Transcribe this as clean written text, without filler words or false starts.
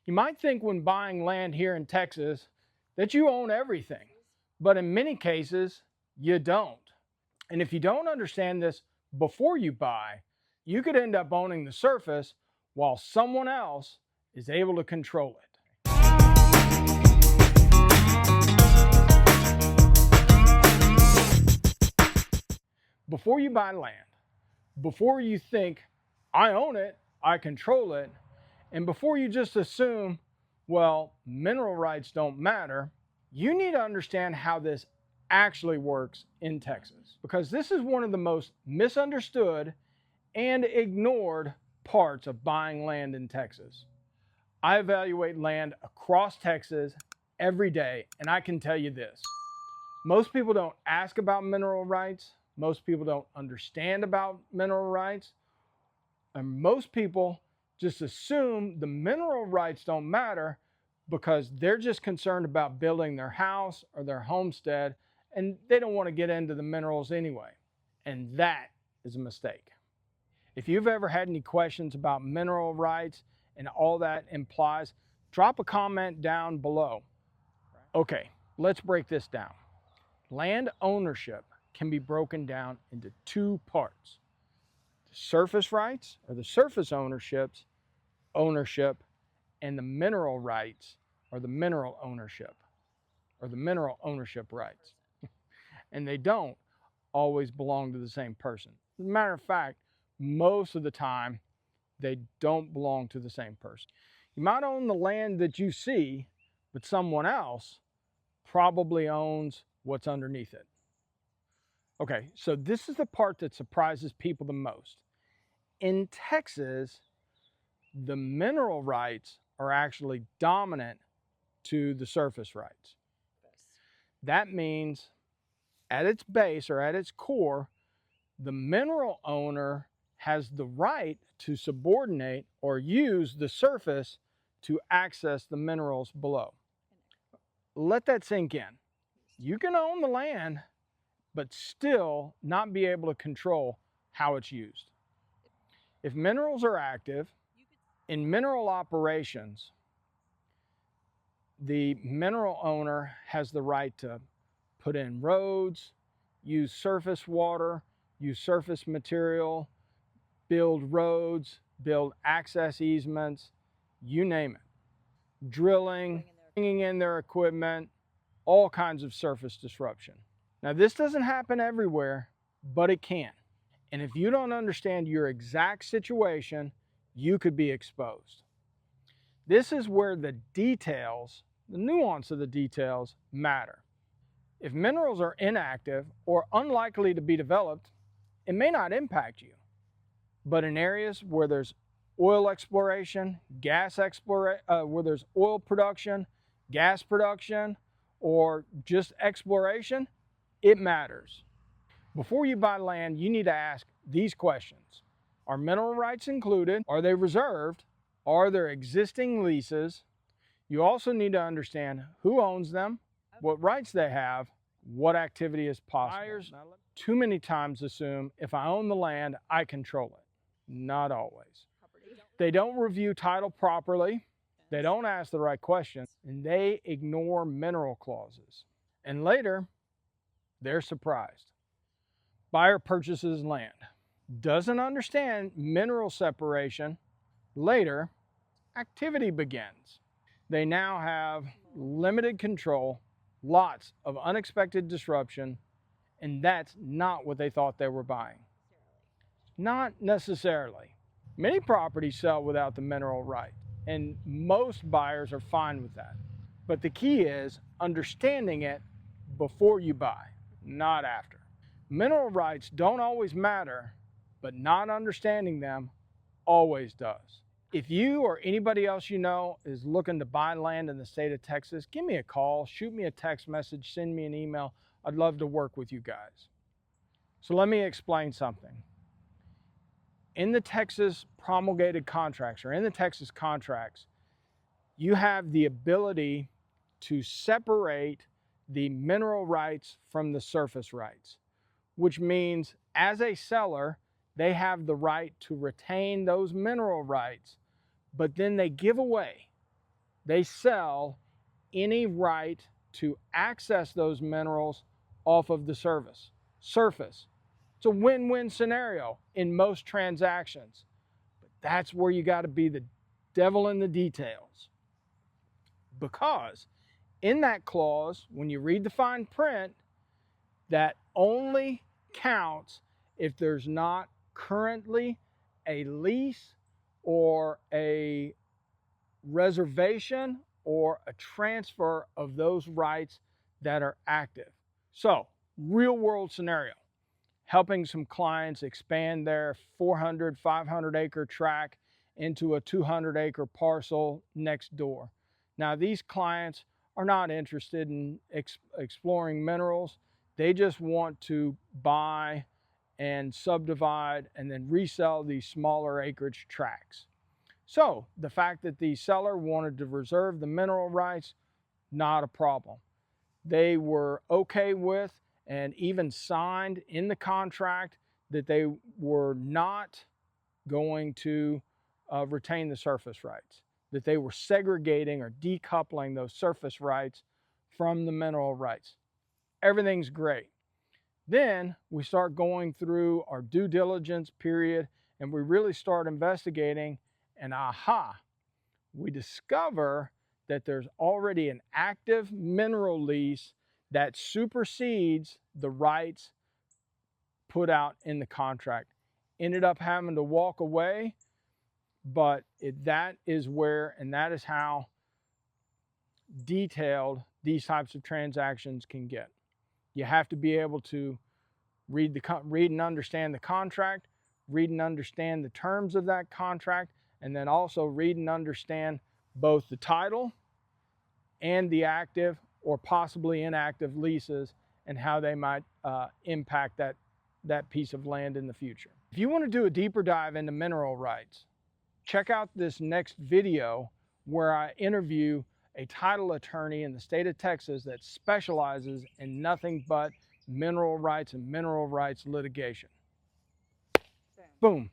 You might think when buying land here in Texas that you own everything, but in many cases, you don't. And if you don't understand this before you buy, you could end up owning the surface while someone else is able to control it. Before you buy land, before you think, I own it, I control it, and before you just assume, well, mineral rights don't matter, you need to understand how this actually works in Texas, because this is one of the most misunderstood and ignored parts of buying land in Texas. I evaluate land across Texas every day, and I can tell you this. Most people don't ask about mineral rights. Most people don't understand about mineral rights. And most people just assume the mineral rights don't matter because they're just concerned about building their house or their homestead, and they don't want to get into the minerals anyway. And that is a mistake. If you've ever had any questions about mineral rights and all that implies, drop a comment down below. Okay, let's break this down. Land ownership can be broken down into two parts. The surface rights, or the surface ownership, and the mineral rights, or the mineral ownership, rights. And they don't always belong to the same person. As a matter of fact, most of the time, they don't belong to the same person. You might own the land that you see, but someone else probably owns what's underneath it. Okay, so this is the part that surprises people the most. In Texas, the mineral rights are actually dominant to the surface rights. That means at its base, or at its core, the mineral owner has the right to subordinate or use the surface to access the minerals below. Let that sink in. You can own the land, but still not be able to control how it's used. If minerals are active, in mineral operations, the mineral owner has the right to put in roads, use surface water, use surface material, build roads, build access easements, you name it. Drilling, bringing in their equipment, all kinds of surface disruption. Now, this doesn't happen everywhere, but it can. And if you don't understand your exact situation, you could be exposed. This is where the details, the nuance of the details matter. If minerals are inactive or unlikely to be developed, it may not impact you. But in areas where there's oil exploration, where there's oil production, gas production, or just exploration, it matters. Before you buy land, you need to ask these questions. Are mineral rights included? Are they reserved? Are there existing leases? You also need to understand who owns them, what rights they have, what activity is possible. Buyers too many times assume if I own the land, I control it. Not always. They don't review title properly, they don't ask the right questions, and they ignore mineral clauses. And later, they're surprised. Buyer purchases land, doesn't understand mineral separation. Later, activity begins. They now have limited control, lots of unexpected disruption, and that's not what they thought they were buying. Not necessarily. Many properties sell without the mineral right, and most buyers are fine with that. But the key is understanding it before you buy, not after. Mineral rights don't always matter, but not understanding them always does. If you or anybody else you know is looking to buy land in the state of Texas, give me a call, shoot me a text message, send me an email. I'd love to work with you guys. So let me explain something. In the Texas promulgated contracts, or in the Texas contracts, you have the ability to separate the mineral rights from the surface rights, which means as a seller, they have the right to retain those mineral rights, but then they give away They sell any right to access those minerals off of the surface. It's a win-win scenario in most transactions. But that's where you got to be the devil in the details. Because in that clause, when you read the fine print, that only counts if there's not currently a lease or a reservation or a transfer of those rights that are active. So, real world scenario, helping some clients expand their 400, 500 acre tract into a 200 acre parcel next door. Now, these clients are not interested in exploring minerals. They just want to buy and subdivide and then resell these smaller acreage tracts. So the fact that the seller wanted to reserve the mineral rights, not a problem. They were okay with and even signed in the contract that they were not going to retain the surface rights, that they were segregating or decoupling those surface rights from the mineral rights. Everything's great. Then we start going through our due diligence period and we really start investigating, and aha, we discover that there's already an active mineral lease that supersedes the rights put out in the contract. Ended up having to walk away, but that is where, and that is how detailed these types of transactions can get. You have to be able to read and understand the contract, read and understand the terms of that contract, and then also read and understand both the title and the active or possibly inactive leases and how they might impact that piece of land in the future. If you want to do a deeper dive into mineral rights, check out this next video where I interview a title attorney in the state of Texas that specializes in nothing but mineral rights and mineral rights litigation. Boom.